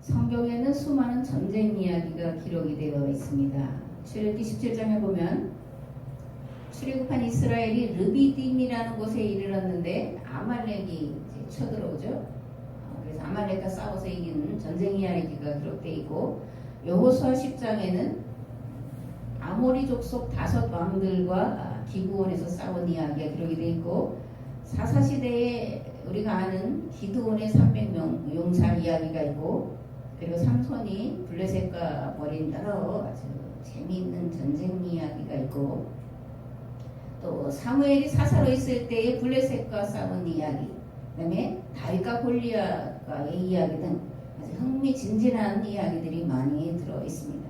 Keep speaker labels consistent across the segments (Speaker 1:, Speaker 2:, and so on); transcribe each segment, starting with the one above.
Speaker 1: 성경에는 수많은 전쟁 이야기가 기록이 되어 있습니다. 출애굽기 17장에 보면 출애굽한 이스라엘이 르비딤이라는 곳에 이르렀는데 아말렉이 쳐들어오죠. 그래서 아말렉과 싸워서 이기는 전쟁 이야기가 기록되어 있고, 여호수아 10장에는 아모리 족속 5 왕들과 기브온에서 싸운 이야기가 기록이 되어 있고, 사사시대에 우리가 아는 기드온의 300명 용사 이야기가 있고, 그리고 삼손이 블레셋과 벌인 여러 아주 재미있는 전쟁 이야기가 있고, 또 사무엘이 사사로 있을 때의 블레셋과 싸운 이야기, 그 다음에 다윗과 골리앗과의 이야기 등 아주 흥미진진한 이야기들이 많이 들어 있습니다.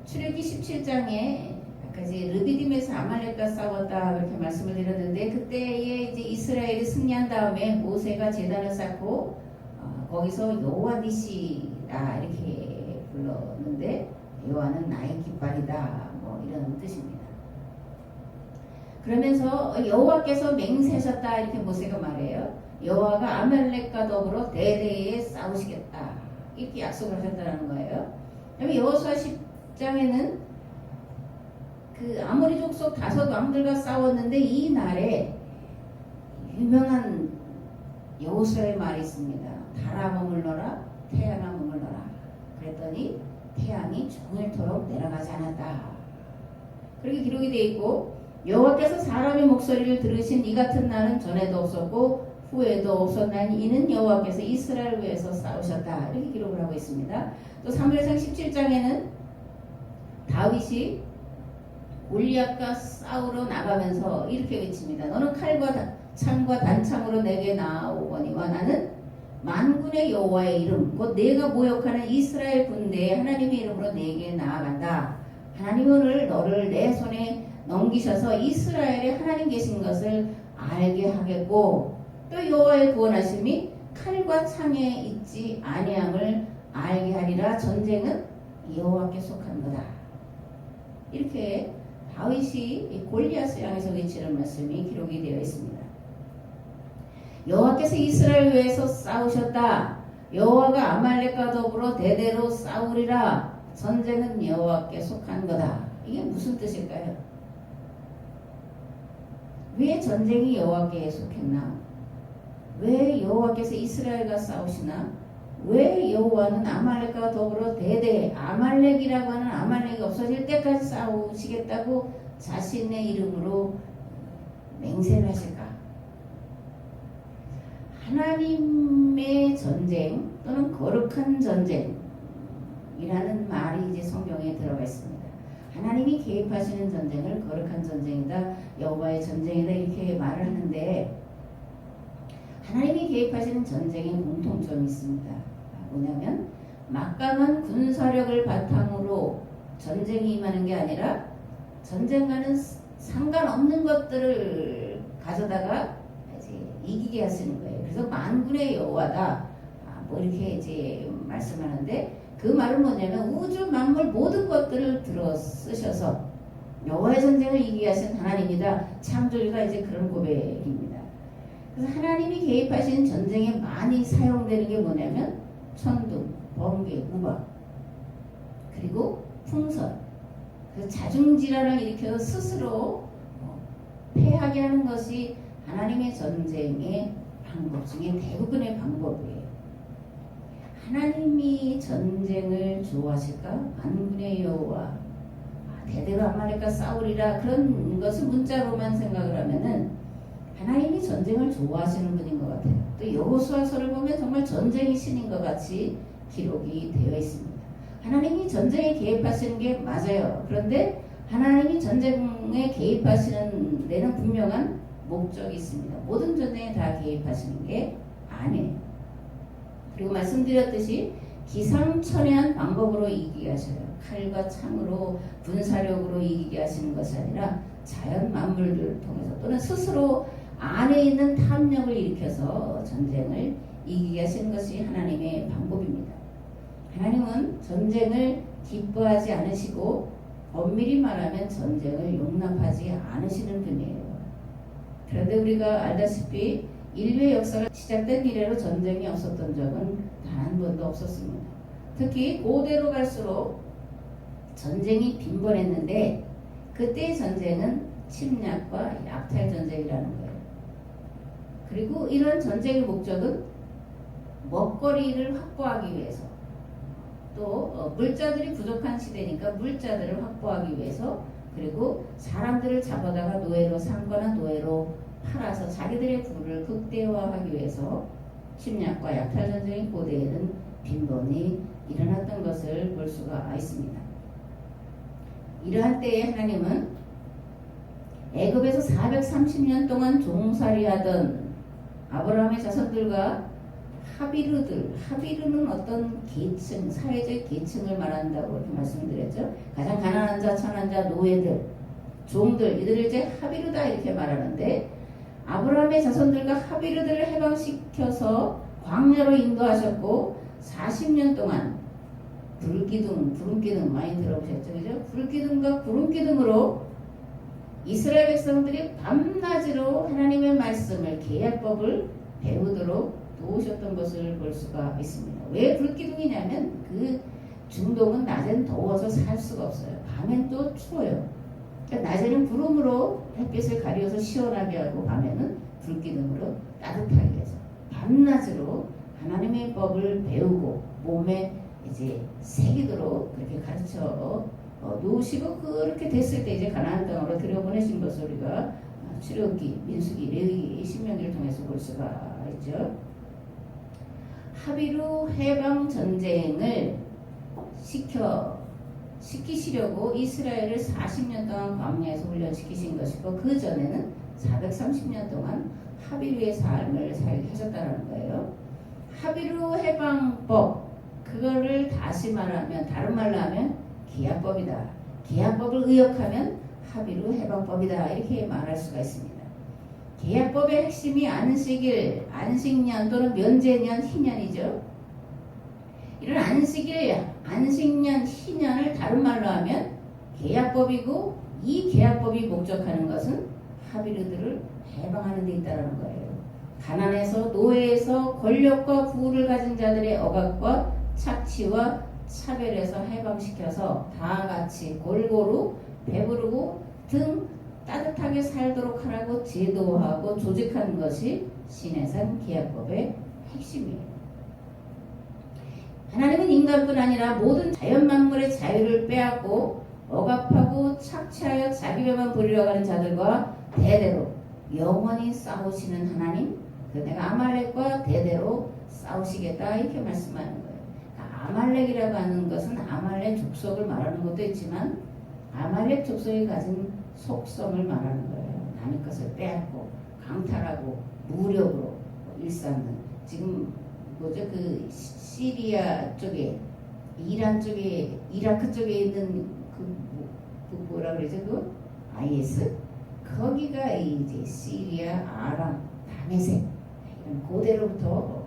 Speaker 1: 출애굽기 17장에 아까 이제 르비딤에서 아말렉과 싸웠다 그렇게 말씀을 드렸는데, 그때에 이제 이스라엘이 승리한 다음에 모세가 제단을 쌓고 거기서 여호와 니시라 이렇게 불렀는데, 여호와는 나의 깃발이다 뭐 이런 뜻입니다. 그러면서 여호와께서 맹세하셨다 이렇게 모세가 말해요. 여호와가 아말렉과 더불어 대대에 싸우시겠다 이렇게 약속을 하셨다는 거예요. 여호수아 10장에는 그 아모리 족속 5 왕들과 싸웠는데, 이 날에 유명한 여호수아의 말이 있습니다. 달아 머물러라, 태양아 머물러라. 그랬더니 태양이 종일토록 내려가지 않았다. 그렇게 기록이 되어 있고, 여호와께서 사람의 목소리를 들으신 이 같은 날은 전에도 없었고 후에도 없었나니 이는 여호와께서 이스라엘을 위해서 싸우셨다 이렇게 기록을 하고 있습니다. 또 사무엘상 17장에는 다윗이 골리앗과 싸우러 나가면서 이렇게 외칩니다. 너는 칼과 창과 단창으로 내게 나오거니와 나는 만군의 여호와의 이름 곧 내가 모욕하는 이스라엘 군대의 하나님의 이름으로 내게 나아간다. 하나님은 오늘 너를 내 손에 넘기셔서 이스라엘에 하나님 계신 것을 알게 하겠고, 또 여호와의 구원하심이 칼과 창에 있지 아니함을 알게 하리라. 전쟁은 여호와께 속한 거다. 이렇게 다윗이 골리앗을 향해서 외치는 말씀이 기록이 되어 있습니다. 여호와께서 이스라엘 위해서 싸우셨다. 여호와가 아말렉과 더불어 대대로 싸우리라. 전쟁은 여호와께 속한 거다. 이게 무슨 뜻일까요? 왜 전쟁이 여호와께 속했나? 왜 여호와께서 이스라엘과 싸우시나? 왜 여호와는 아말렉과 더불어 대대 아말렉이라고 하는 아말렉이 없어질 때까지 싸우시겠다고 자신의 이름으로 맹세를 하실까? 하나님의 전쟁 또는 거룩한 전쟁이라는 말이 이제 성경에 들어가 있습니다. 하나님이 개입하시는 전쟁을 거룩한 전쟁이다, 여호와의 전쟁이다 이렇게 말을 하는데, 하나님이 개입하시는 전쟁에 공통점이 있습니다. 뭐냐면 막강한 군사력을 바탕으로 전쟁이 임하는 게 아니라 전쟁과는 상관없는 것들을 가져다가 이제 이기게 하시는 거예요. 그래서 만군의 여호와다 뭐 이렇게 이제 말씀하는데, 그 말은 뭐냐면 우주 만물 모든 것들을 들어 쓰셔서 여호와의 전쟁을 이기게 하신 하나님이다. 창조주가 이제 그런 고백입니다. 그래서 하나님이 개입하신 전쟁에 많이 사용되는 게 뭐냐면 천둥, 번개, 우박, 그리고 풍선. 그래서 자중질환을 일으켜서 스스로 패하게 하는 것이 하나님의 전쟁의 방법 중에 대부분의 방법이에요. 하나님이 전쟁을 좋아하실까? 만군의 여호와 대대로 아말렉과 싸우리라 그런 것을 문자로만 생각을 하면은 하나님이 전쟁을 좋아하시는 분인 것 같아요. 또 여호수아서를 보면 정말 전쟁의 신인 것 같이 기록이 되어 있습니다. 하나님이 전쟁에 개입하시는 게 맞아요. 그런데 하나님이 전쟁에 개입하시는 데는 분명한 목적이 있습니다. 모든 전쟁에 다 개입하시는 게 아니에요. 그리고 말씀드렸듯이 기상천외한 방법으로 이기게 하셔요. 칼과 창으로 군사력으로 이기게 하시는 것이 아니라 자연 만물들을 통해서 또는 스스로 안에 있는 탐욕을 일으켜서 전쟁을 이기게 하시는 것이 하나님의 방법입니다. 하나님은 전쟁을 기뻐하지 않으시고 엄밀히 말하면 전쟁을 용납하지 않으시는 분이에요. 그런데 우리가 알다시피 인류의 역사가 시작된 이래로 전쟁이 없었던 적은 단 한 번도 없었습니다. 특히 고대로 갈수록 전쟁이 빈번했는데 그때의 전쟁은 침략과 약탈 전쟁이라는 거예요. 그리고 이런 전쟁의 목적은 먹거리를 확보하기 위해서, 또 물자들이 부족한 시대니까 물자들을 확보하기 위해서, 그리고 사람들을 잡아다가 노예로 삼거나 노예로 팔아서 자기들의 부를 극대화하기 위해서 침략과 약탈 전쟁이 고대에는 빈번히 일어났던 것을 볼 수가 있습니다. 이러한 때에 하나님은 애굽에서 430년 동안 종살이하던 아브라함의 자손들과 하비르는 어떤 계층, 사회적 계층을 말한다고 이렇게 말씀드렸죠. 가장 가난한 자, 천한 자, 노예들, 종들, 이들을 이제 하비르다 이렇게 말하는데, 아브라함의 자손들과 하비르들을 해방시켜서 광야로 인도하셨고 40년 동안 구름기둥 많이 들어보셨죠, 그죠? 불기둥과 구름기둥으로 이스라엘 백성들이 밤낮으로 하나님의 말씀을, 계약법을 배우도록 도우셨던 것을 볼 수가 있습니다. 왜 불기둥이냐면 그 중동은 낮엔 더워서 살 수가 없어요. 밤엔 또 추워요. 그러니까 낮에는 구름으로 햇빛을 가려서 시원하게 하고 밤에는 불기둥으로 따뜻하게 해서 밤낮으로 하나님의 법을 배우고 몸에 이제 새기도록 그렇게 가르쳐 놓으시고, 그렇게 됐을 때 이제 가나안 땅으로 들여보내신 것을 우리가 출애굽기, 민수기, 레위기, 신명기를 통해서 볼 수가 있죠. 하비루 해방 전쟁을 시키시려고 이스라엘을 40년 동안 광야에서 훈련시키신 것이고, 그 전에는 430년 동안 하비루의 삶을 살게 하셨다는 거예요. 하비루 해방법, 그거를 다시 말하면, 다른 말로 하면 계약법이다. 계약법을 의역하면 하비루 해방법이다. 이렇게 말할 수가 있습니다. 계약법의 핵심이 안식일, 안식년 또는 면제년, 희년이죠. 이런 안식년, 희년을 다른 말로 하면 계약법이고, 이 계약법이 목적하는 것은 하비르들을 해방하는 데 있다는 거예요. 가난에서, 노예에서, 권력과 부를 가진 자들의 억압과 착취와 차별에서 해방시켜서 다 같이 골고루 배부르고 등 따뜻하게 살도록 하라고 제도하고 조직한 것이 시내산 계약법의 핵심이에요. 하나님은 인간뿐 아니라 모든 자연 만물의 자유를 빼앗고 억압하고 착취하여 자기 배만 부리려고 하는 자들과 대대로 영원히 싸우시는 하나님, 내가 아말렉과 대대로 싸우시겠다 이렇게 말씀하는 거예요. 아말렉이라고 하는 것은 아말렉 족속을 말하는 것도 있지만 아말렉 족속이 가진 속성을 말하는 거예요. 남의 것을 빼앗고 강탈하고 무력으로 일삼는, 지금 뭐죠, 그 시리아 쪽에, 이란 쪽에, 이라크 쪽에 있는 그 뭐라 그러죠, 그 IS, 거기가 이제 시리아, 아람, 다메섹 이런 고대로부터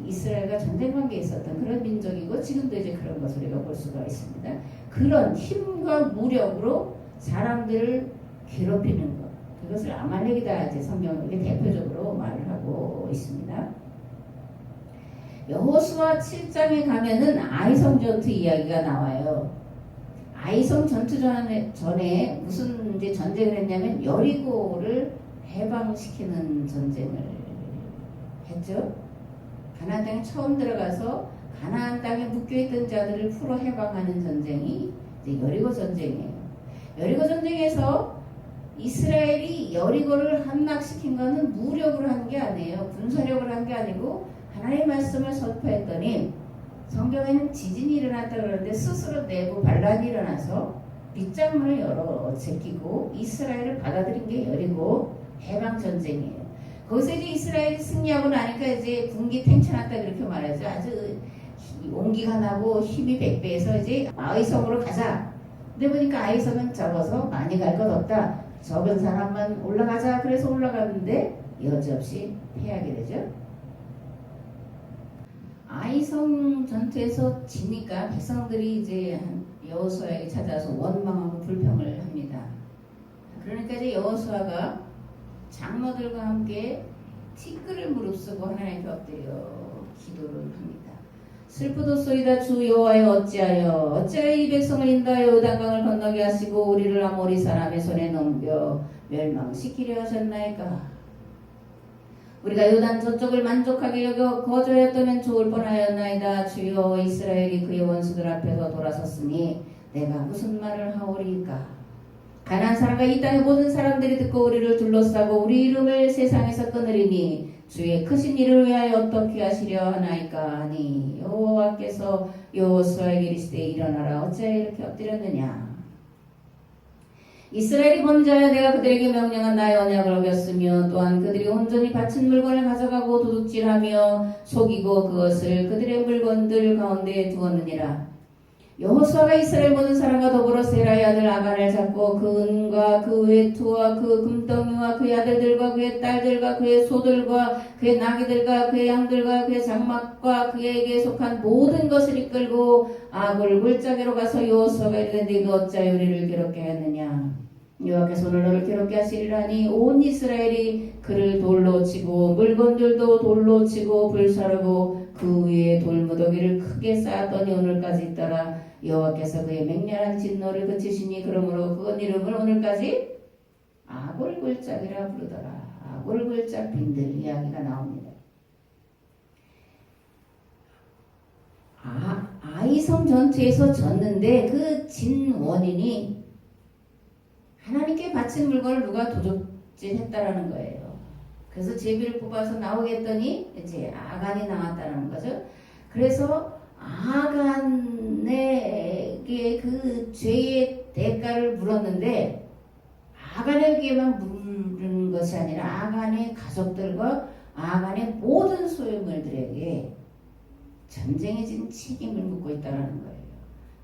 Speaker 1: 이스라엘과 전쟁 관계에 있었던 그런 민족이고, 지금도 이제 그런 것을 우리가 볼 수가 있습니다. 그런 힘과 무력으로 사람들을 괴롭히는 것, 그것을 아말렉이다 이제 성경은 대표적으로 말을 하고 있습니다. 여호수아 7장에 가면은 아이성 전투 이야기가 나와요. 아이성 전투 전에 무슨 이제 전쟁을 했냐면 여리고를 해방시키는 전쟁을 했죠. 가나안 땅에 처음 들어가서 가나안 땅에 묶여있던 자들을 풀어 해방하는 전쟁이 이제 여리고 전쟁이에요. 여리고 전쟁에서 이스라엘이 여리고를 함락시킨 것은 무력으로 한 게 아니에요. 군사력으로 한 게 아니고 하나님의 말씀을 선포했더니, 성경에는 지진이 일어났다 그러는데 스스로 내부 반란이 일어나서 빗장문을 열어 제끼고 이스라엘을 받아들인 게 여리고 해방 전쟁이에요. 거기서 이제 이스라엘이 승리하고 나니까 이제 군기 탱천했다 그렇게 말하죠. 아주 온기가 나고 힘이 100배해서 이제 아이성으로 가자. 근데 보니까 아이성은 적어서 많이 갈 것 없다. 적은 사람만 올라가자. 그래서 올라갔는데 여지없이 패하게 되죠. 아이성 전투에서 지니까 백성들이 이제 여호수아에게 찾아와서 원망하고 불평을 합니다. 그러니까 이제 여호수아가 장로들과 함께 티끌을 무릅쓰고 하나님께 엎드려 기도를 합니다. 슬프도소이다. 주 여호와여, 어찌하여 이 백성을 인도하여 요단강을 건너게 하시고 우리를 아모리 사람의 손에 넘겨 멸망시키려 하셨나이까. 우리가 요단 저쪽을 만족하게 여겨 거주하였다면 좋을 뻔하였나이다. 주여, 이스라엘이 그의 원수들 앞에서 돌아섰으니 내가 무슨 말을 하오리까. 가나안 사람과 이 땅의 모든 사람들이 듣고 우리를 둘러싸고 우리 이름을 세상에서 끊으리니 주의 크신 일을 위하여 어떻게 하시려 하나이까 하니, 여호와께서 여호수아에게 이르시되 일어나라. 어찌하여 이렇게 엎드렸느냐. 이스라엘이 범죄하여 내가 그들에게 명령한 나의 언약을 어겼으며 또한 그들이 온전히 바친 물건을 가져가고 도둑질하며 속이고 그것을 그들의 물건들 가운데 두었느니라. 여호수아가 이스라엘 모든 사람과 더불어 세라의 아들 아간을 잡고 그 은과 그 외투와 그 금덩이와 그의 아들들과 그의 딸들과 그의 소들과 그의 나귀들과 그의 양들과 그의 장막과 그에게 속한 모든 것을 이끌고 아골 골짜기로 가서 여호수아가 이르되 네가 어찌하여 우리를 괴롭게 하였느냐. 여호와께서 오늘 너를 괴롭게 하시리라니 온 이스라엘이 그를 돌로 치고 물건들도 돌로 치고 불사르고 그 위에 돌무더기를 크게 쌓았더니 오늘까지 있더라. 여호와께서 그의 맹렬한 진노를 그치시니 그러므로 그건 이름을 오늘까지 아골골짝이라 부르더라. 아골골짝 빈들 이야기가 나옵니다. 아이성 전투에서 졌는데 그 진 원인이 하나님께 바친 물건을 누가 도둑질했다라는 거예요. 그래서 제비를 뽑아서 나오게 했더니 이제 아간이 나왔다는 거죠. 그래서 아간에게 그 죄의 대가를 물었는데 아간에게만 물은 것이 아니라 아간의 가족들과 아간의 모든 소유물들에게 전쟁에 진 책임을 묻고 있다는 거예요.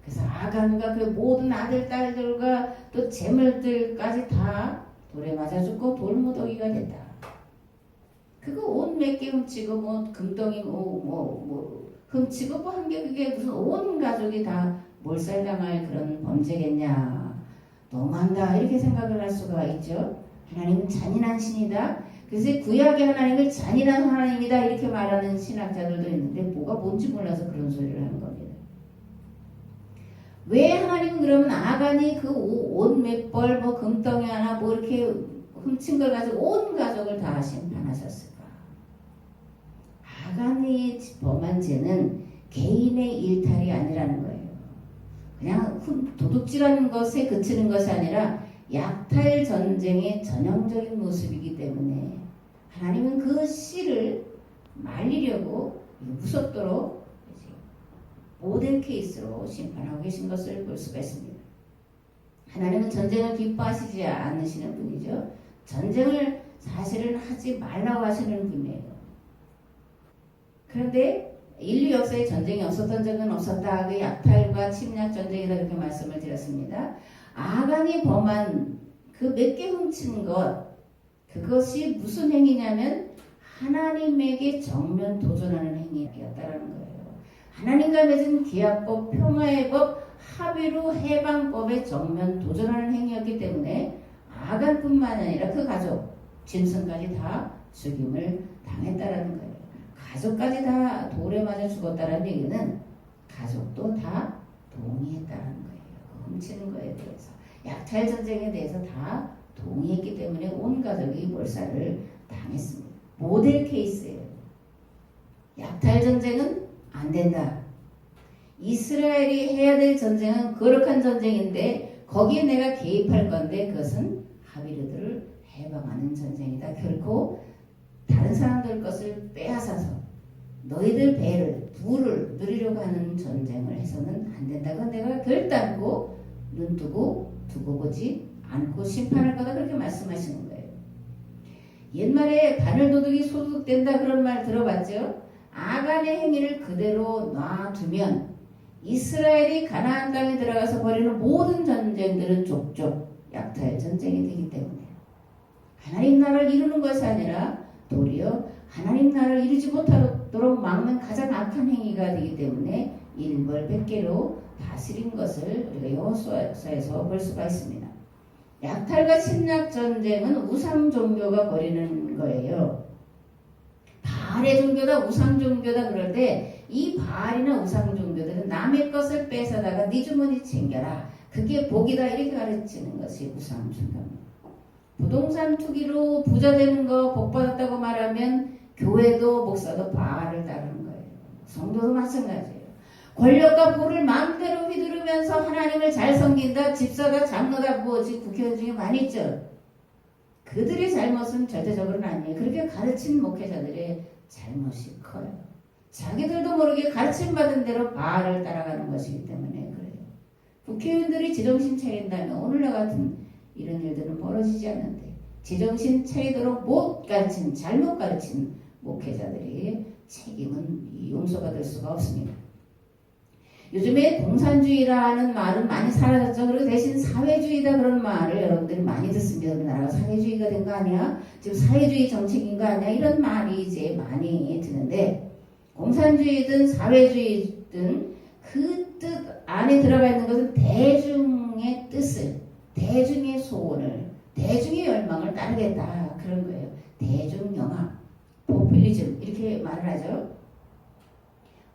Speaker 1: 그래서 아간과 그 모든 아들, 딸들과 또 재물들까지 다 돌에 맞아 죽고 돌무더기가 됐다. 그거 옷 몇 개 훔치고 뭐 금덩이 훔치고 뭐 한 게 그게 무슨 온 가족이 다 몰살당할 그런 범죄겠냐. 너무한다 이렇게 생각을 할 수가 있죠. 하나님은 잔인한 신이다. 그래서 구약의 하나님을 잔인한 하나님이다 이렇게 말하는 신학자들도 있는데 뭐가 뭔지 몰라서 그런 소리를 하는 겁니다. 왜 하나님은 그러면 아간이 그 옷 몇 벌 뭐 금덩이 하나 뭐 이렇게 훔친 걸 가지고 온 가족을 다 심판하셨을까? 아간이 범한 죄는 개인의 일탈이 아니라는 거예요. 그냥 도둑질하는 것에 그치는 것이 아니라 약탈 전쟁의 전형적인 모습이기 때문에 하나님은 그 씨를 말리려고 무섭도록 모델 케이스로 심판하고 계신 것을 볼 수가 있습니다. 하나님은 전쟁을 기뻐하시지 않으시는 분이죠. 전쟁을 사실은 하지 말라고 하시는 분이에요. 그런데 인류 역사에 전쟁이 없었던 적은 없었다. 그 약탈과 침략 전쟁이다 이렇게 말씀을 드렸습니다. 아간이 범한 그 몇 개 훔친 것, 그것이 무슨 행위냐면 하나님에게 정면 도전하는 행위였다라는 거예요. 하나님과 맺은 기약법, 평화의 법, 합의로 해방법에 정면 도전하는 행위였기 때문에 아간뿐만 아니라 그 가족, 짐승까지 다 죽임을 당했다라는 거예요. 가족까지 다 돌에 맞아 죽었다는 얘기는 가족도 다 동의했다는 거예요. 훔치는 거에 대해서. 약탈 전쟁에 대해서 다 동의했기 때문에 온 가족이 몰살을 당했습니다. 모델 케이스예요. 약탈 전쟁은 안 된다. 이스라엘이 해야 될 전쟁은 거룩한 전쟁인데 거기에 내가 개입할 건데 그것은 하비르들을 해방하는 전쟁이다. 결코 다른 사람들 것을 빼앗아서 너희들 배를 부를 누리려고 하는 전쟁을 해서는 안 된다. 그건 내가 결단코 눈뜨고 두고 보지 않고 심판할 거다 그렇게 말씀하시는 거예요. 옛말에 바늘 도둑이 소득된다 그런 말 들어봤죠? 아간의 행위를 그대로 놔두면 이스라엘이 가나안 땅에 들어가서 벌이는 모든 전쟁들은 족족 약탈 전쟁이 되기 때문에 하나님 나라를 이루는 것이 아니라 도리어 하나님 나라를 이루지 못하도록 막는 가장 악한 행위가 되기 때문에 일벌백계로 다스린 것을 우리가 여호수아에서 볼 수가 있습니다. 약탈과 침략 전쟁은 우상 종교가 벌이는 거예요. 바알의 종교다 우상 종교다 그럴 때 이 바알이나 우상 종교들은 남의 것을 뺏어다가 네 주머니 챙겨라. 그게 복이다 이렇게 가르치는 것이 우상 종교입니다. 부동산 투기로 부자 되는 거 복 받았다고 말하면 교회도 목사도 바알을 따르는 거예요. 성도도 마찬가지예요. 권력과 부를 마음대로 휘두르면서 하나님을 잘 섬긴다, 집사다, 장로다, 뭐 지금 국회의원 중에 많이 있죠. 그들의 잘못은 절대적으로는 아니에요. 그렇게 가르친 목회자들의 잘못이 커요. 자기들도 모르게 가르침받은 대로 바알을 따라가는 것이기 때문에 그래요. 국회의원들이 제정신 차린다면 오늘날 같은 이런 일들은 벌어지지 않는데 제정신 차리도록 못 가르친, 잘못 가르친 목회자들의 책임은 용서가 될 수가 없습니다. 요즘에 공산주의라는 말은 많이 사라졌죠. 그리고 대신 사회주의다 그런 말을 여러분들이 많이 듣습니다. 우리나라가 사회주의가 된 거 아니야? 지금 사회주의 정책인 거 아니야? 이런 말이 이제 많이 드는데 공산주의든 사회주의든 그 뜻 안에 들어가 있는 것은 대중의 뜻을, 대중의 소원을, 대중의 열망을 따르겠다 그런 거예요. 대중영합, 포퓰리즘 이렇게 말을 하죠.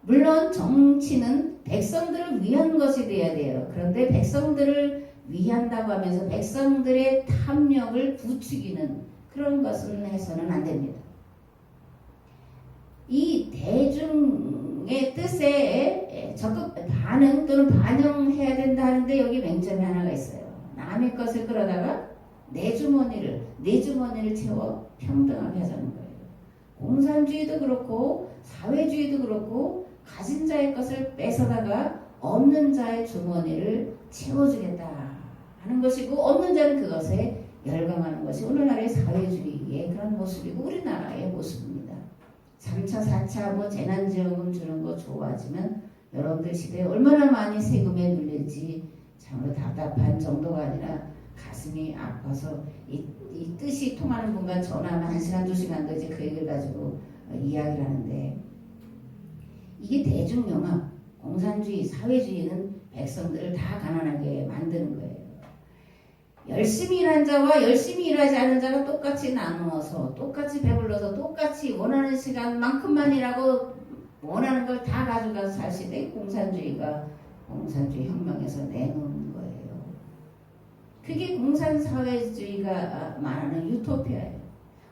Speaker 1: 물론 정치는 백성들을 위한 것이 돼야 돼요. 그런데 백성들을 위한다고 하면서 백성들의 탐욕을 부추기는 그런 것은 해서는 안 됩니다. 이 대중의 뜻에 적극 반응 또는 반영해야 된다 하는데 여기 맹점이 하나가 있어요. 남의 것을 끌어다가 내 주머니를 채워 평등하게 하자는 거예요. 공산주의도 그렇고 사회주의도 그렇고 가진 자의 것을 뺏어다가 없는 자의 주머니를 채워주겠다 하는 것이고 없는 자는 그것에 열광하는 것이 오늘날의 사회주의의 그런 모습이고 우리나라의 모습입니다. 3차, 4차 뭐 재난지원금 주는 거 좋아하지만 여러분들 시대에 얼마나 많이 세금에 눌릴지 참으로 답답한 정도가 아니라 가슴이 아파서 이 뜻이 통하는 분과 전화하면 1시간, 2시간도 이제 그 얘기를 가지고 이야기를 하는데 이게 대중영합, 공산주의, 사회주의는 백성들을 다 가난하게 만드는 거예요. 열심히 일한 자와 열심히 일하지 않은 자가 똑같이 나누어서 똑같이 배불러서 똑같이 원하는 시간만큼만 일하고 원하는 걸 다 가져가서 살 시대 공산주의가 공산주의 혁명에서 내놓은 거예요. 그게 공산사회주의가 말하는 유토피아예요.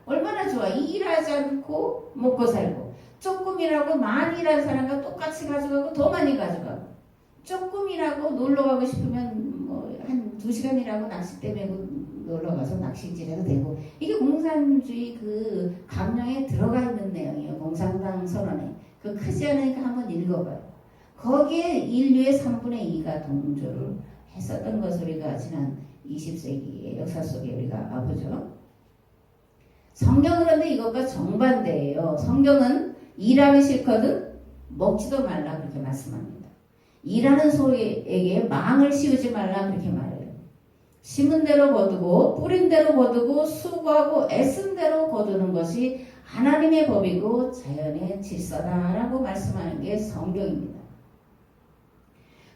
Speaker 1: 얼마나 좋아. 일하지 않고 먹고 살고 조금 일하고 많이 일한 사람과 똑같이 가져가고 더 많이 가져가고 조금 일하고 놀러 가고 싶으면 한 2시간 일하고 낚싯대 메고 놀러 가서 낚시질해도 되고 이게 공산주의 그 강령에 들어가 있는 내용이에요. 공산당 선언에. 그 크지 않으니까 한번 읽어봐요. 거기에 인류의 3분의 2가 동조를 했었던 것을 우리가 지난 20세기의 역사 속에 우리가 보죠. 성경은 그런데 이것과 정반대예요. 성경은 일하기 싫거든 먹지도 말라 그렇게 말씀합니다. 일하는 소에게 망을 씌우지 말라 그렇게 말해요. 심은 대로 거두고 뿌린 대로 거두고 수고하고 애쓴 대로 거두는 것이 하나님의 법이고 자연의 질서다라고 말씀하는 게 성경입니다.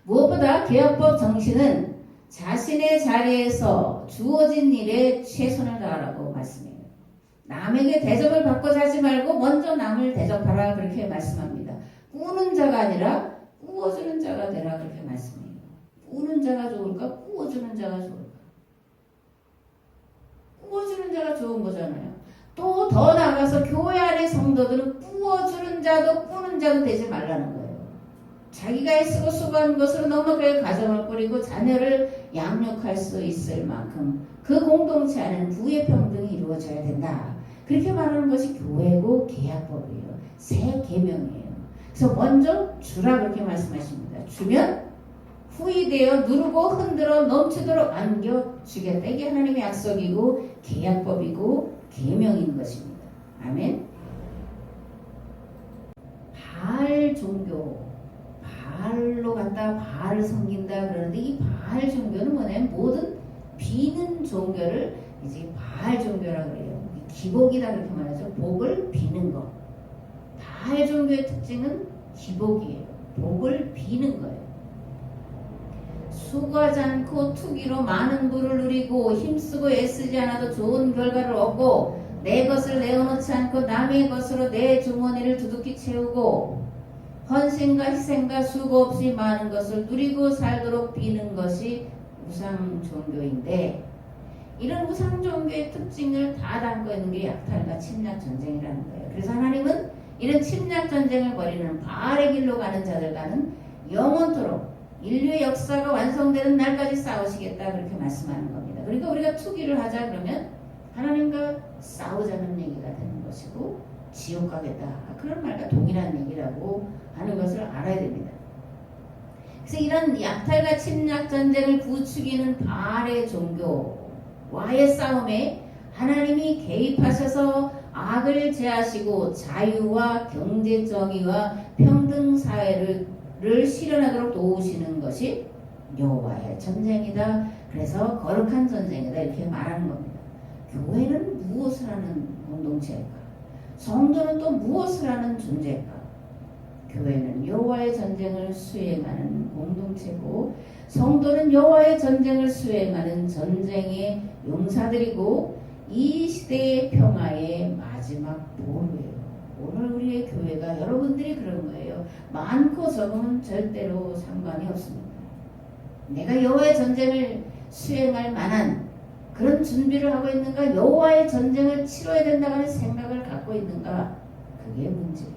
Speaker 1: 무엇보다 개혁법 정신은 자신의 자리에서 주어진 일에 최선을 다하라고 말씀해요. 남에게 대접을 받고자 하지 말고 먼저 남을 대접하라 그렇게 말씀합니다. 꾸는 자가 아니라 꾸어주는 자가 되라 그렇게 말씀해요. 꾸는 자가 좋을까? 꾸어주는 자가 좋을까? 꾸어주는 자가 좋은 거잖아요. 또 더 나아가서 교회 안의 성도들은 꾸어주는 자도 꾸는 자도 되지 말라는 거예요. 자기가 애쓰고 수고한 것으로 넉넉하게 가정을 꾸리고 자녀를 양육할 수 있을 만큼 그 공동체 안에는 부의 평등이 이루어져야 된다. 그렇게 말하는 것이 교회고 계약법이에요. 새 계명이에요. 그래서 먼저 주라 그렇게 말씀하십니다. 주면 후이되어 누르고 흔들어 넘치도록 안겨주겠다. 이게 하나님의 약속이고 계약법이고 계명인 것입니다. 아멘. 바알 종교, 바알로 갔다 바알을 섬긴다 그러는데 이 바알 종교는 뭐냐면 모든 비는 종교를 이제 바알 종교라고 그래요. 기복이다 그렇게 말하죠. 복을 비는 것. 바알 종교의 특징은 기복이에요. 복을 비는 거예요. 수고하지 않고 투기로 많은 부를 누리고 힘쓰고 애쓰지 않아도 좋은 결과를 얻고 내 것을 내어놓지 않고 남의 것으로 내 주머니를 두둑히 채우고 헌신과 희생과 수고 없이 많은 것을 누리고 살도록 비는 것이 우상 종교인데, 이런 우상 종교의 특징을 다 담고 있는 게 약탈과 침략 전쟁이라는 거예요. 그래서 하나님은 이런 침략 전쟁을 벌이는 바알의 길로 가는 자들과는 영원토록 인류의 역사가 완성되는 날까지 싸우시겠다, 그렇게 말씀하는 겁니다. 그러니까 우리가 투기를 하자 그러면 하나님과 싸우자는 얘기가 되는 것이고, 지옥 가겠다, 그런 말과 동일한 얘기라고 하는 것을 알아야 됩니다. 그래서 이런 약탈과 침략 전쟁을 부추기는 바알의 종교와의 싸움에 하나님이 개입하셔서 악을 제하시고 자유와 경제 정의와 평등 사회를 실현하도록 도우시는 것이 여호와의 전쟁이다. 그래서 거룩한 전쟁이다, 이렇게 말하는 겁니다. 교회는 무엇을 하는 공동체일까? 성도는 또 무엇을 하는 존재일까? 교회는 여호와의 전쟁을 수행하는 공동체고, 성도는 여호와의 전쟁을 수행하는 전쟁의 용사들이고, 이 시대의 평화의 마지막 보루예요. 오늘 우리의 교회가 여러분들이 그런 거예요. 많고 적으면 절대로 상관이 없습니다. 내가 여호와의 전쟁을 수행할 만한 그런 준비를 하고 있는가, 여호와의 전쟁을 치러야 된다는 생각을 갖고 있는가, 그게 문제예요.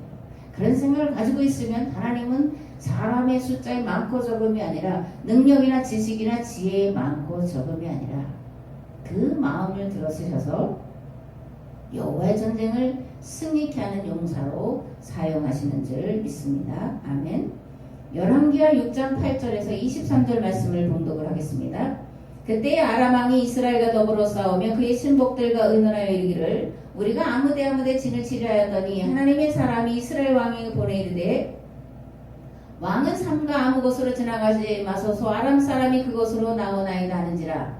Speaker 1: 그런 생각을 가지고 있으면 하나님은 사람의 숫자의 많고 적음이 아니라 능력이나 지식이나 지혜의 많고 적음이 아니라 그 마음을 들어쓰셔서 여호와의 전쟁을 승리케 하는 용사로 사용하시는 줄 믿습니다. 아멘. 열왕기하 6장 8절에서 23절 말씀을 봉독을 하겠습니다. 그때 아람 왕이 이스라엘과 더불어 싸우며 그의 신복들과 의논하여 이르기를, 우리가 아무데 진을 치려 하였더니 하나님의 사람이 이스라엘 왕에게 보내 이르되, 왕은 삼가 아무 곳으로 지나가지 마소서, 아람 사람이 그곳으로 나오나이다 하는지라.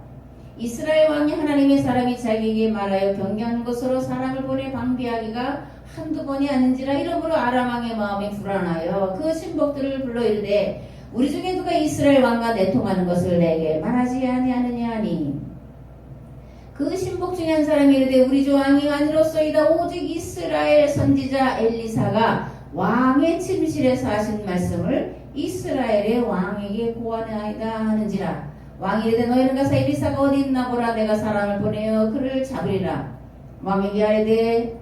Speaker 1: 이스라엘 왕이 하나님의 사람이 자기에게 말하여 경계한 곳으로 사람을 보내 방비하기가 한두 번이 아닌지라. 이러므로 아람 왕의 마음이 불안하여 그 신복들을 불러 이르되, 우리 중에 누가 이스라엘 왕과 내통하는 것을 내게 말하지 아니하느냐 하니, 그 신복 중에 한 사람이 이르되, 우리 주 왕이 아니로소이다. 오직 이스라엘 선지자 엘리사가 왕의 침실에서 하신 말씀을 이스라엘의 왕에게 고하나이다 하는지라. 왕이 이르되, 너희는 가서 엘리사가 어디 있나 보라. 내가 사람을 보내어 그를 잡으리라. 왕에게 아뢰되,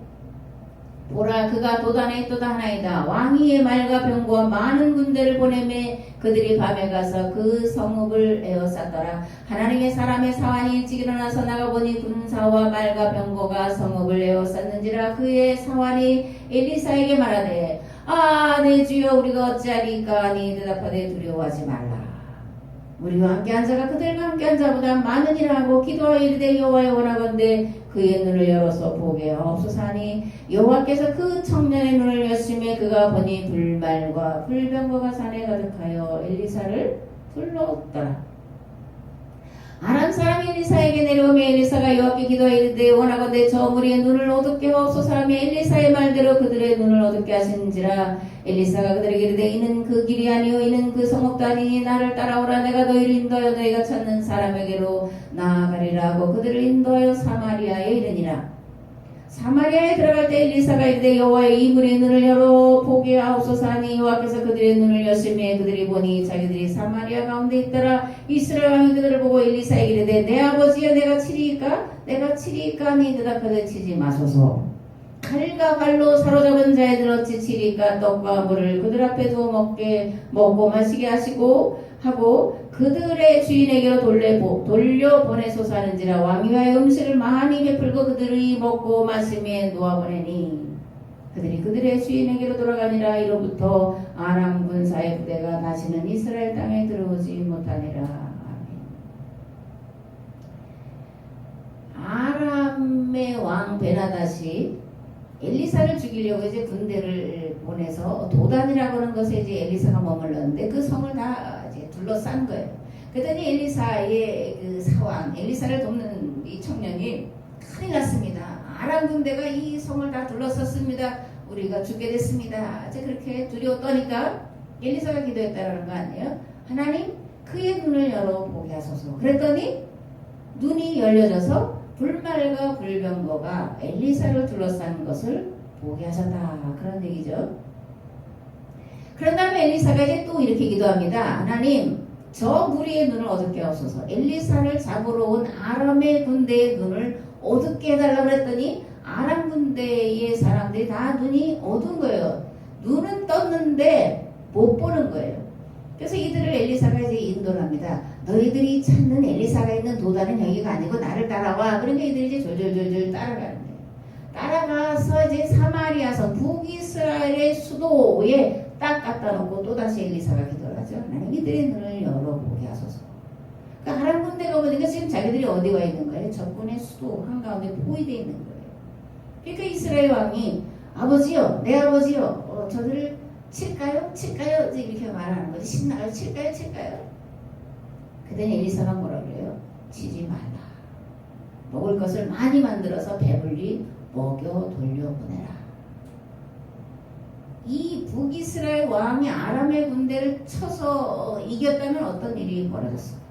Speaker 1: 보라, 그가 도단에 있도다 하나이다. 왕이 의 말과 병거와 많은 군대를 보내매 그들이 밤에 가서 그 성읍을 에워쌌더라. 하나님의 사람의 사환이 일찍 일어나서 나가보니 군사와 말과 병거가 성읍을 에워쌌는지라. 그의 사환이 엘리사에게 말하되, 아, 내 주여, 우리가 어찌하리까 하니 대답하되, 두려워하지 말라. 우리와 함께한 자가 그들과 함께한 자보다 많으니라 하고 기도하여 이르되, 여호와여, 원하건대 그의 눈을 열어서 보게 하옵소서 하니, 여호와께서 그 청년의 눈을 여심해 그가 보니 불말과 불병거가 산에 가득하여 엘리사를 불러왔더라. 아람 사람이 엘리사에게 내려오며 엘리사가 여호와께 기도하여 이르되, 원하건대 저 무리의 눈을 어둡게 하옵소서 하며 엘리사의 말대로 그들의 눈을 어둡게 하시는지라. 엘리사가 그들에게 이르되, 이는 그 길이 아니요 이는 그 성읍도 아니니 나를 따라오라. 내가 너희를 인도하여 너희가 찾는 사람에게로 나아가리라 하고 그들을 인도하여 사마리아에 이르니라. 사마리아에 들어갈 때 엘리사가 이르되, 여호와의 이 무리의 눈을 열어 보게 하옵소서 하니, 여호와께서 그들의 눈을 여시매 그들이 보니 자기들이 사마리아 가운데 있더라. 이스라엘 왕이 그들을 보고 엘리사에게 이르되, 내 아버지여, 내가 치리이까 하니 대답하되, 치지 마소서. 칼과 발로 사로잡은 자애들 어찌 치리까. 떡과 물을 그들 앞에 두어 먹고 마시게 하시고 하고 그들의 주인에게로 돌려보내소서 하는지라. 왕이 위하여 음식을 많이 베풀고 그들이 먹고 마심에 놓아보내니 그들이 그들의 주인에게로 돌아가니라. 이로부터 아람 군사의 부대가 다시는 이스라엘 땅에 들어오지 못하니라. 아람의 왕 베나닷이 엘리사를 죽이려고 이제 군대를 보내서 도단이라고 하는 것에 이제 엘리사가 머물렀는데 그 성을 다 이제 둘러싼 거예요. 그랬더니 엘리사의 그 사왕, 엘리사를 돕는 이 청년이 큰일 났습니다. 아람 군대가 이 성을 다 둘러쌌습니다. 우리가 죽게 됐습니다. 이제 그렇게 두려워 떠니까 엘리사가 기도했다는 거 아니에요? 하나님, 그의 눈을 열어 보게 하소서. 그랬더니 눈이 열려져서 불말과 불병거가 엘리사를 둘러싼 것을 보게 하셨다. 그런 얘기죠. 그런 다음에 엘리사가 이제 또 이렇게 기도합니다. 하나님, 저 무리의 눈을 어둡게 하소서. 엘리사를 잡으러 온 아람의 군대의 눈을 어둡게 해달라고 그랬더니 아람 군대의 사람들이 다 눈이 어두운 거예요. 눈은 떴는데 못 보는 거예요. 그래서 이들을 엘리사가 이제 인도를 합니다. 너희들이 찾는 엘리사가 있는 도단은 여기가 아니고 나를 따라와. 그러니까 이들이 이제 졸졸졸졸 따라가는 거예요. 따라가서 이제 사마리아성 북이스라엘의 수도에 딱 갖다 놓고 또다시 엘리사가 기도를 하죠. 하나님 이들의 눈을 열어보게 하소서. 그러니까 아람 군대가 보니까 지금 자기들이 어디가 있는 거예요? 적군의 수도 한가운데 포위되어 있는 거예요. 그러니까 이스라엘 왕이 아버지요, 내 아버지요, 저들을 칠까요? 칠까요? 이제 이렇게 말하는 거지. 신나요? 칠까요? 칠까요? 그때는 엘리사가 뭐라 그래요? 치지 말라. 먹을 것을 많이 만들어서 배불리 먹여 돌려보내라. 이 북이스라엘 왕이 아람의 군대를 쳐서 이겼다면 어떤 일이 벌어졌을까?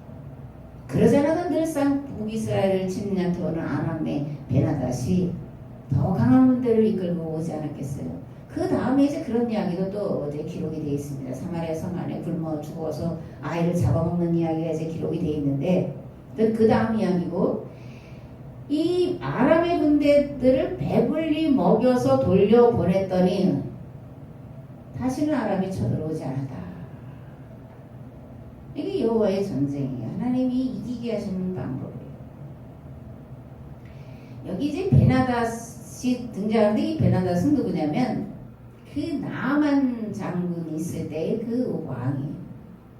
Speaker 1: 그러지 않아도 늘상 북이스라엘을 침략해오는 아람의 베나닷이 더 강한 군대를 이끌고 오지 않았겠어요? 그 다음에 이제 그런 이야기도 또 이제 기록이 되어 있습니다. 사마리아 성 안에 굶어 죽어서 아이를 잡아먹는 이야기가 이제 기록이 되어 있는데, 그 다음 이야기고, 이 아람의 군대들을 배불리 먹여서 돌려보냈더니 다시는 아람이 쳐들어오지 않았다. 이게 여호와의 전쟁이에요. 하나님이 이기게 하시는 방법이에요. 여기 이제 베나닷이 등장하는데, 이 베나닷은 누구냐면 그 나만 장군이 있을 때 그 왕이,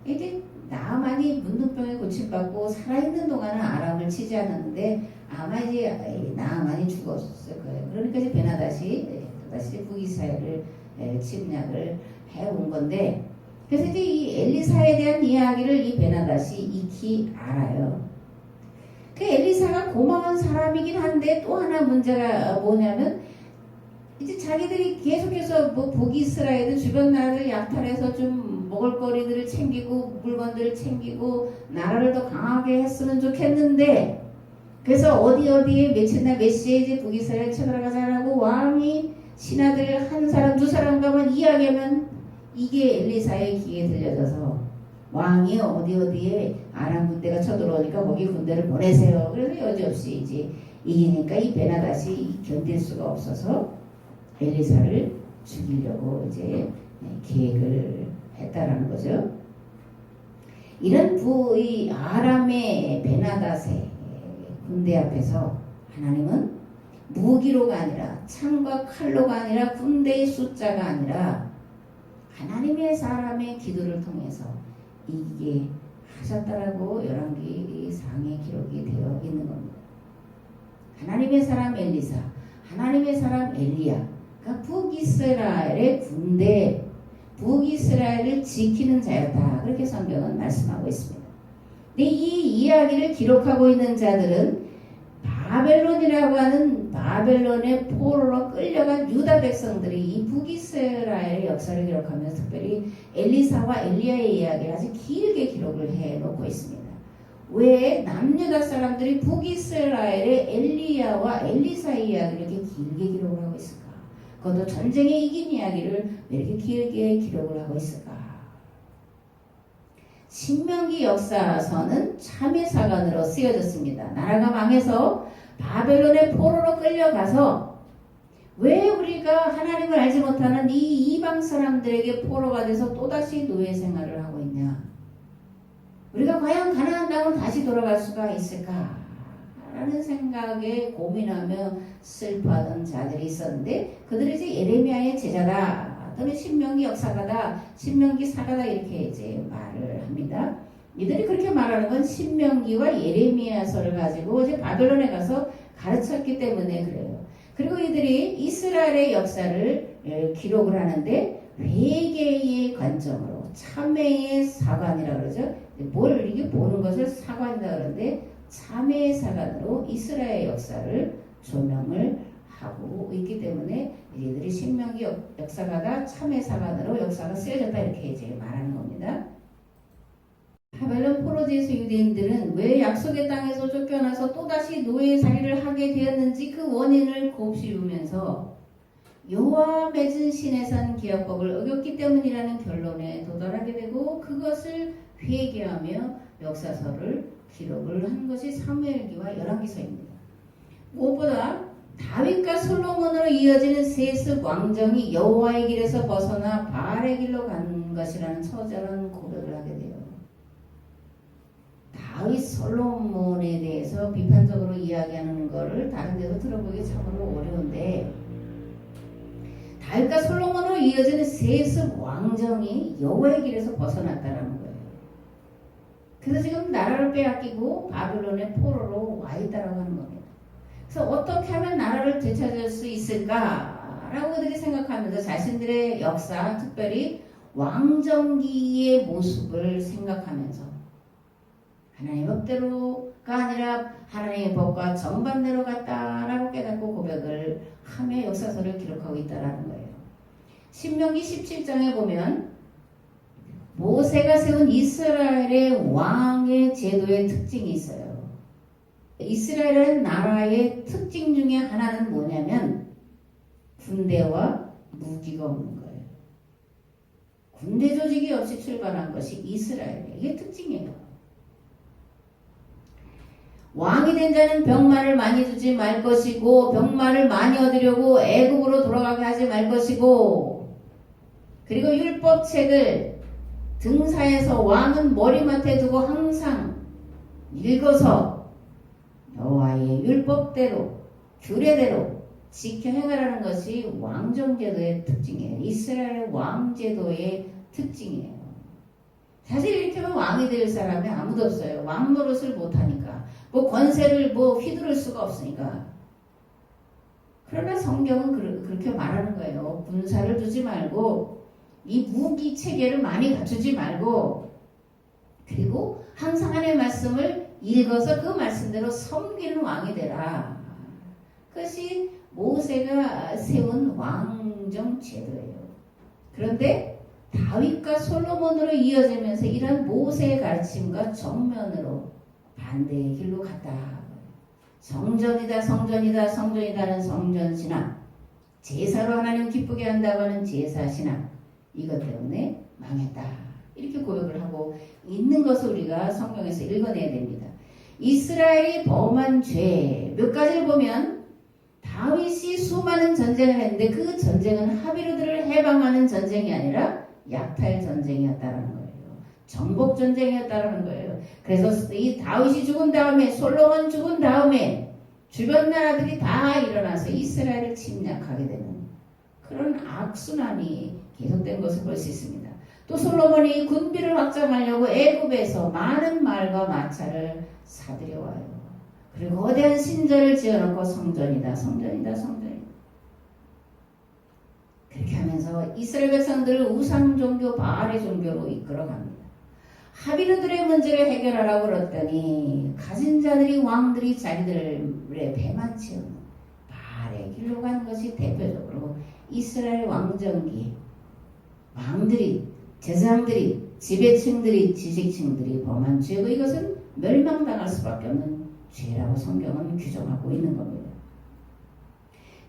Speaker 1: 이제 나만이 문둥병에 고침받고 살아있는 동안은 아람을 치지 않았는데 아마 이제 나만이 죽었을 거예요. 그러니까 이제 베나닷이 다시 북이스라엘을 침략을 해온 건데, 그래서 이제 이 엘리사에 대한 이야기를 이 베나닷이 익히 알아요. 그 엘리사가 고마운 사람이긴 한데 또 하나 문제가 뭐냐면, 이제 자기들이 계속해서 뭐 북이스라엘은 주변 나라들 약탈해서 좀 먹을거리들을 챙기고 물건들을 챙기고 나라를 더 강하게 했으면 좋겠는데, 그래서 어디에 며칠 날 몇 시에 이제 북이스라엘 쳐들어가자라고 왕이 신하들 한 사람 두 사람과만 이야기하면 이게 엘리사의 귀에 들려져서 왕이 어디에 아람 군대가 쳐들어오니까 거기 군대를 보내세요. 그래서 여지없이 이제 이기니까 이 베나닷이 견딜 수가 없어서 엘리사를 죽이려고 이제 계획을 했다라는 거죠. 이런 이 아람의 베나닷의 군대 앞에서 하나님은 무기로가 아니라 창과 칼로가 아니라 군대의 숫자가 아니라 하나님의 사람의 기도를 통해서 이기게 하셨다라고 열왕기 상에 기록이 되어 있는 겁니다. 하나님의 사람 엘리사, 하나님의 사람 엘리야, 그러니까 북이스라엘의 군대, 북이스라엘을 지키는 자였다. 그렇게 성경은 말씀하고 있습니다. 근데 이 이야기를 기록하고 있는 자들은 바벨론이라고 하는 바벨론의 포로로 끌려간 유다 백성들이 이 북이스라엘의 역사를 기록하면서 특별히 엘리사와 엘리야의 이야기를 아주 길게 기록을 해놓고 있습니다. 왜 남유다 사람들이 북이스라엘의 엘리야와 엘리사의 이야기를 이렇게 길게 기록을 하고 있을까? 그것도 전쟁에 이긴 이야기를 왜 이렇게 길게 기록을 하고 있을까? 신명기 역사서는 참의 사관으로 쓰여졌습니다. 나라가 망해서 바벨론의 포로로 끌려가서 왜 우리가 하나님을 알지 못하는 이 이방 사람들에게 포로가 돼서 또다시 노예 생활을 하고 있냐? 우리가 과연 가나안 땅으로 다시 돌아갈 수가 있을까? 라는 생각에 고민하며 슬퍼하던 자들이 있었는데, 그들이 이제 예레미야의 제자다 또는 신명기 역사가다, 신명기 사가다 이렇게 이제 말을 합니다. 이들이 그렇게 말하는 건 신명기와 예레미야서를 가지고 이제 바벨론에 가서 가르쳤기 때문에 그래요. 그리고 이들이 이스라엘의 역사를 기록을 하는데 회개의 관점으로, 참회의 사관이라고 그러죠. 뭘 이게 보는 것을 사관이라고 그러는데 참회의 사관으로 이스라엘 역사를 조명을 하고 있기 때문에 이들이 신명기 역사가다 참회 사관으로 역사가 쓰여졌다 이렇게 이제 말하는 겁니다. 바벨론 포로 아버지에서 유대인들은 왜 약속의 땅에서 쫓겨나서 또다시 노예살이를 하게 되었는지 그 원인을 곱씹으면서 여호와 맺은 신에 산 계약법을 어겼기 때문이라는 결론에 도달하게 되고 그것을 회개하며 역사서를 기록을 한 것이 사무엘기와 열왕기서입니다. 무엇보다 다윗과 솔로몬으로 이어지는 세습 왕정이 여호와의 길에서 벗어나 바알의 길로 간 것이라는 처절한 고백을 하게 돼요. 다윗 솔로몬에 대해서 비판적으로 이야기하는 것을 다른 데서 들어보기 참으로 어려운데 다윗과 솔로몬으로 이어지는 세습 왕정이 여호와의 길에서 벗어났다는 거예요. 그래서 지금 나라를 빼앗기고 바빌론의 포로로 와 있다라고 하는 겁니다. 그래서 어떻게 하면 나라를 되찾을 수 있을까라고 그들이 생각하면서 자신들의 역사, 특별히 왕정기의 모습을 생각하면서 하나님의 법대로가 아니라 하나님의 법과 정반대로 갔다라고 깨닫고 고백을 하며 역사서를 기록하고 있다라는 거예요. 신명기 17장에 보면 모세가 세운 이스라엘의 왕의 제도의 특징이 있어요. 이스라엘은 나라의 특징 중에 하나는 뭐냐면 군대와 무기가 없는 거예요. 군대 조직이 없이 출발한 것이 이스라엘이에요. 이게 특징이에요. 왕이 된 자는 병마를 많이 두지 말 것이고 병마를 많이 얻으려고 애굽으로 돌아가게 하지 말 것이고 그리고 율법책을 등사해서 왕은 머리맡에 두고 항상 읽어서 여호와의 율법대로 규례대로 지켜 행하라는 것이 왕정제도의 특징이에요. 이스라엘 왕제도의 특징이에요. 사실 이렇게 하면 왕이 될 사람이 아무도 없어요. 왕 노릇을 못하니까 뭐 권세를 뭐 휘두를 수가 없으니까. 그러나 성경은 그렇게 말하는 거예요. 군사를 두지 말고 이 무기 체계를 많이 갖추지 말고 그리고 항상 하나님의 말씀을 읽어서 그 말씀대로 섬기는 왕이 되라. 그것이 모세가 세운 왕정 제도예요. 그런데 다윗과 솔로몬으로 이어지면서 이런 모세의 가르침과 정면으로 반대의 길로 갔다. 성전이다 성전이다 성전이다는 성전신앙, 제사로 하나님 기쁘게 한다고 하는 제사신앙, 이것 때문에 망했다. 이렇게 고백을 하고 있는 것을 우리가 성경에서 읽어내야 됩니다. 이스라엘이 범한 죄 몇 가지를 보면 다윗이 수많은 전쟁을 했는데 그 전쟁은 하비루들을 해방하는 전쟁이 아니라 약탈 전쟁이었다는 거예요. 정복 전쟁이었다는 거예요. 그래서 이 다윗이 죽은 다음에 솔로몬 죽은 다음에 주변 나라들이 다 일어나서 이스라엘을 침략하게 되는 그런 악순환이 계속된 것을 볼 수 있습니다. 또 솔로몬이 군비를 확장하려고 애굽에서 많은 말과 마차를 사들여와요. 그리고 거대한 신전을 지어놓고 성전이다 성전이다 성전이다. 그렇게 하면서 이스라엘 백성들을 우상 종교 바알의 종교로 이끌어갑니다. 하비루들의 문제를 해결하라고 그랬더니 가진 자들이 왕들이 자기들의 배만 채우는 바알의 길로 가는 것이 대표적으로 이스라엘 왕정기 왕들이 제사장들이 지배층들이 지식층들이 범한 죄고 이것은 멸망당할 수밖에 없는 죄라고 성경은 규정하고 있는 겁니다.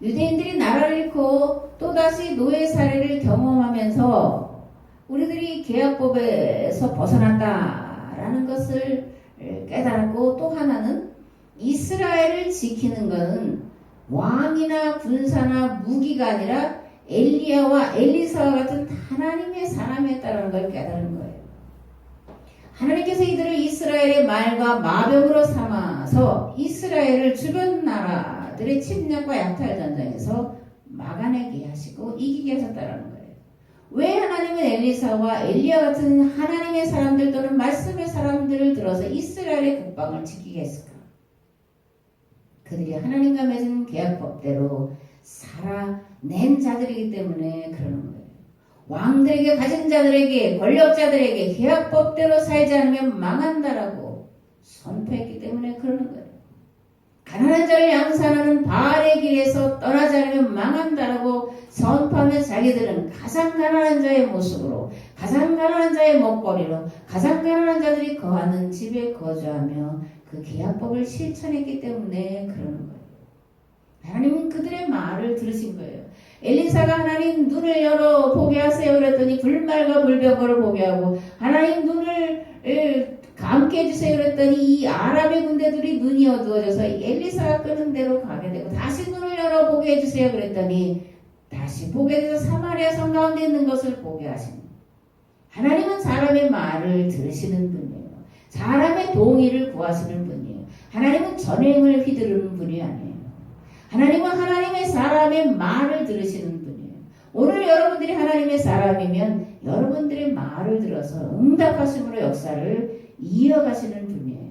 Speaker 1: 유대인들이 나라를 잃고 또다시 노예 사례를 경험하면서 우리들이 계약법에서 벗어났다라는 것을 깨달았고 또 하나는 이스라엘을 지키는 것은 왕이나 군사나 무기가 아니라 엘리야와 엘리사와 같은 하나님의 사람이었다는 걸 깨달은 거예요. 하나님께서 이들을 이스라엘의 말과 마병으로 삼아서 이스라엘을 주변 나라들의 침략과 약탈 전쟁에서 막아내게 하시고 이기게 하셨다는 거예요. 왜 하나님은 엘리사와 엘리야 같은 하나님의 사람들 또는 말씀의 사람들을 들어서 이스라엘의 국방을 지키게 했을까? 그들이 하나님과 맺은 계약법대로 살아낸 자들이기 때문에 그러는 거예요. 왕들에게 가진 자들에게 권력자들에게 계약법대로 살지 않으면 망한다라고 선포했기 때문에 그러는 거예요. 가난한 자를 양산하는 바알의 길에서 떠나지 않으면 망한다라고 선포하며 자기들은 가장 가난한 자의 모습으로, 가장 가난한 자의 먹거리로, 가장 가난한 자들이 거하는 집에 거주하며 그 계약법을 실천했기 때문에 그러는 거예요. 하나님은 그들의 말을 들으신 거예요. 엘리사가 하나님 눈을 열어 보게 하세요 그랬더니 불말과 불병거를 보게 하고, 하나님 눈을 감게 해주세요 그랬더니 이 아람의 군대들이 눈이 어두워져서 엘리사가 끄는 대로 가게 되고, 다시 눈을 열어 보게 해주세요 그랬더니 다시 보게 돼서 사마리아 성 가운데 있는 것을 보게 하십니다. 하나님은 사람의 말을 들으시는 분이에요. 사람의 동의를 구하시는 분이에요. 하나님은 전횡을 휘두르는 분이 아니에요. 하나님은 하나님의 사람의 말을 들으시는 분이에요. 오늘 여러분들이 하나님의 사람이면 여러분들의 말을 들어서 응답하심으로 역사를 이어가시는 분이에요.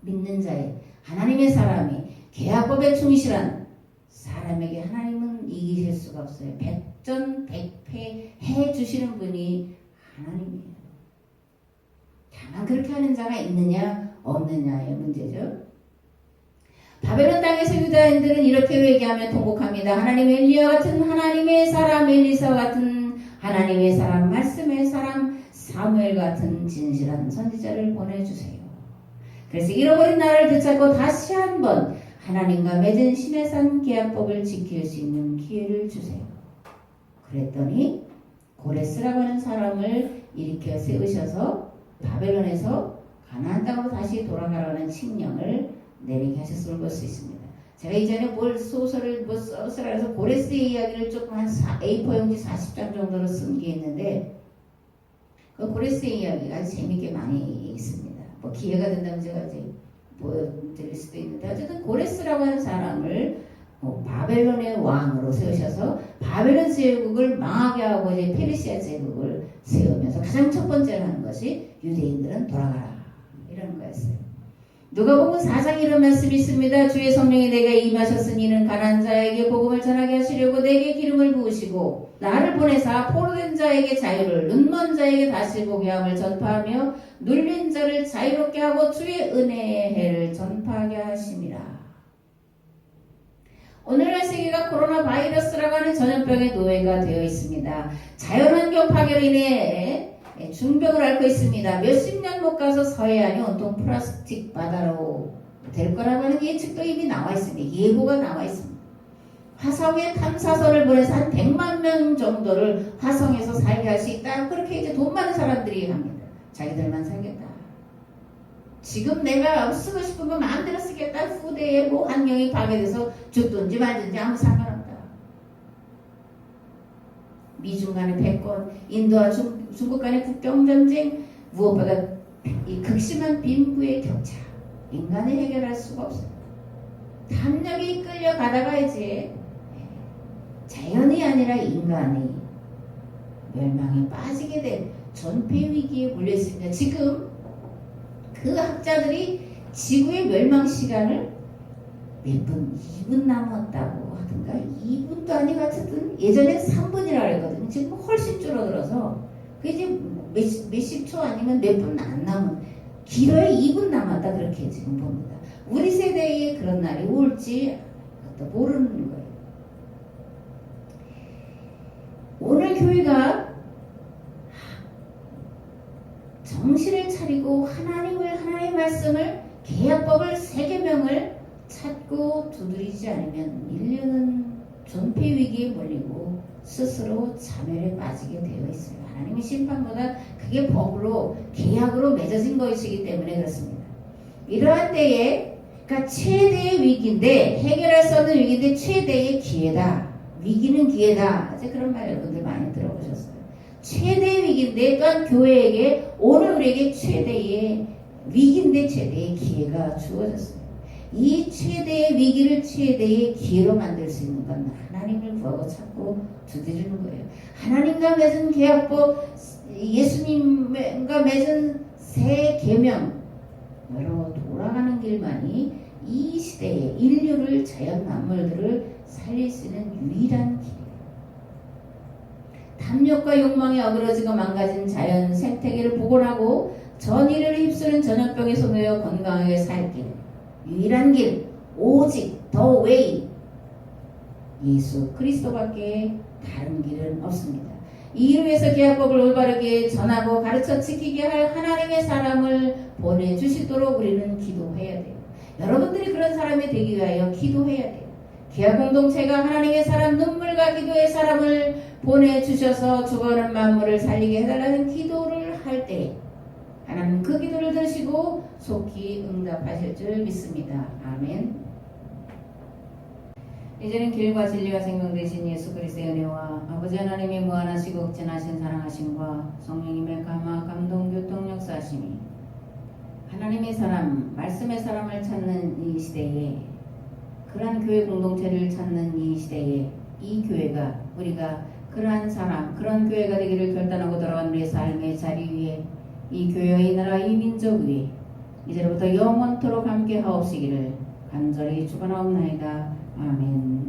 Speaker 1: 믿는 자의 하나님의 사람이 계약법에 충실한 사람에게 하나님은 이기실 수가 없어요. 백전백패 해주시는 분이 하나님이에요. 다만 그렇게 하는 자가 있느냐 없느냐의 문제죠. 바벨론 땅에서 유다인들은 이렇게 회개하며 통곡합니다. 하나님 엘리야 같은 하나님의 사람, 엘리사 같은 하나님의 사람, 말씀의 사람, 사무엘 같은 진실한 선지자를 보내주세요. 그래서 잃어버린 나를 되찾고 다시 한번 하나님과 맺은 시내산 계약법을 지킬 수 있는 기회를 주세요. 그랬더니 고레스라고 하는 사람을 일으켜 세우셔서 바벨론에서 가나안 땅으로 다시 돌아가라는 칙령을 내리게 하셨음을 볼 수 있습니다. 제가 이전에 소설을 써서 고레스의 이야기를 조금 한 A4 용지 40장 정도로 쓴 게 있는데, 그 고레스의 이야기가 아주 재밌게 많이 있습니다. 뭐 기회가 된다면 제가 이제 보여드릴 수도 있는데, 어쨌든 고레스라고 하는 사람을 바벨론의 왕으로 세우셔서 바벨론 제국을 망하게 하고 이제 페르시아 제국을 세우면서 가장 첫 번째로 하는 것이 유대인들은 돌아가라 이런 거였어요. 누가복음 4장 이런 말씀이 있습니다. 주의 성령이 내게 임하셨으니 이는 가난한 자에게 복음을 전하게 하시려고 내게 기름을 부으시고 나를 보내사 포로된 자에게 자유를, 눈먼 자에게 다시 보게 함을 전파하며 눌린 자를 자유롭게 하고 주의 은혜의 해를 전파하게 하심이라. 오늘날 세계가 코로나 바이러스라고 하는 전염병의 노예가 되어 있습니다. 자연환경 파괴로 인해 중병을 앓고 있습니다. 몇십 년 못 가서 서해안이 온통 플라스틱 바다로 될 거라고 하는 예측도 이미 나와 있습니다. 예보가 나와 있습니다. 화성에 탐사선을 보내서 한 100만 명 정도를 화성에서 살게 할 수 있다. 그렇게 이제 돈 많은 사람들이 합니다. 자기들만 살겠다. 지금 내가 쓰고 싶은 거 마음대로 쓰겠다. 후대에 뭐 환경이 파괴돼서 죽든지 말든지 아무 상관없다. 미중 간의 패권, 인도와 중국 간의 국경전쟁, 무엇보다 이 극심한 빈부의 격차, 인간이 해결할 수가 없어요. 탐욕이 이끌려 가다가 이제 자연이 아니라 인간이 멸망에 빠지게 된 전폐 위기에 몰려 있습니다. 지금 그 학자들이 지구의 멸망 시간을 몇 분, 2분 남았다고 하든가 2분도 아니고 어쨌든 예전에 3분이라고 했거든요. 지금 훨씬 줄어들어서 그게 이제 몇십 초 아니면 몇 분 안 남은, 길어야 2분 남았다 그렇게 지금 봅니다. 우리 세대에 그런 날이 올지 모르는 거예요. 오늘 교회가 정신을 차리고 하나님의 말씀을, 계약법을, 세계명을 찾고 두드리지 않으면 인류는 존폐 위기에 몰리고 스스로 자멸에 빠지게 되어 있어요. 하나님의 심판보다 그게 법으로, 계약으로 맺어진 것이기 때문에 그렇습니다. 이러한 때에, 그러니까 최대의 위기인데, 해결할 수 없는 위기인데 최대의 기회다. 위기는 기회다. 이제 그런 말 여러분들 많이 들어보셨어요. 최대의 위기인데 또한 교회에게, 오늘 우리에게 최대의 위기인데 최대의 기회가 주어졌어요. 이 최대의 위기를 최대의 기회로 만들 수 있는 건 하나님을 구하고 찾고 두드리는 거예요. 하나님과 맺은 계약법, 예수님과 맺은 새 계명으로 돌아가는 길만이 이 시대의 인류를, 자연 만물들을 살릴 수 있는 유일한 길이에요. 탐욕과 욕망에 어그러지고 망가진 자연 생태계를 복원하고 전의를 휩쓰는 전염병에서 놓여 건강하게 살 길, 유일한 길, 오직 더 웨이, 예수 그리스도밖에 다른 길은 없습니다. 이를 위해서 계약법을 올바르게 전하고 가르쳐 지키게 할 하나님의 사람을 보내주시도록 우리는 기도해야 돼요. 여러분들이 그런 사람이 되기 위하여 기도해야 돼요. 계약 공동체가 하나님의 사람, 눈물과 기도의 사람을 보내주셔서 죽어가는 만물을 살리게 해달라는 기도를 할 때 하나님 그 기도를 들으시고 속히 응답하실 줄 믿습니다. 아멘. 이제는 길과 진리와 생명 되신 예수 그리스도의 은혜와 아버지 하나님의 무한하시고 극진하신 사랑하심과 성령님의 감화 감동 교통 역사하심이 하나님의 사람, 말씀의 사람을 찾는 이 시대에, 그러한 교회 공동체를 찾는 이 시대에 이 교회가, 우리가 그러한 사람, 그런 교회가 되기를 결단하고 돌아간 우리의 삶의 자리 위에, 이 교회와 이 나라, 이 민족 위에 이제로부터 영원토록 함께 하옵시기를 간절히 축원하옵나이다. 아멘.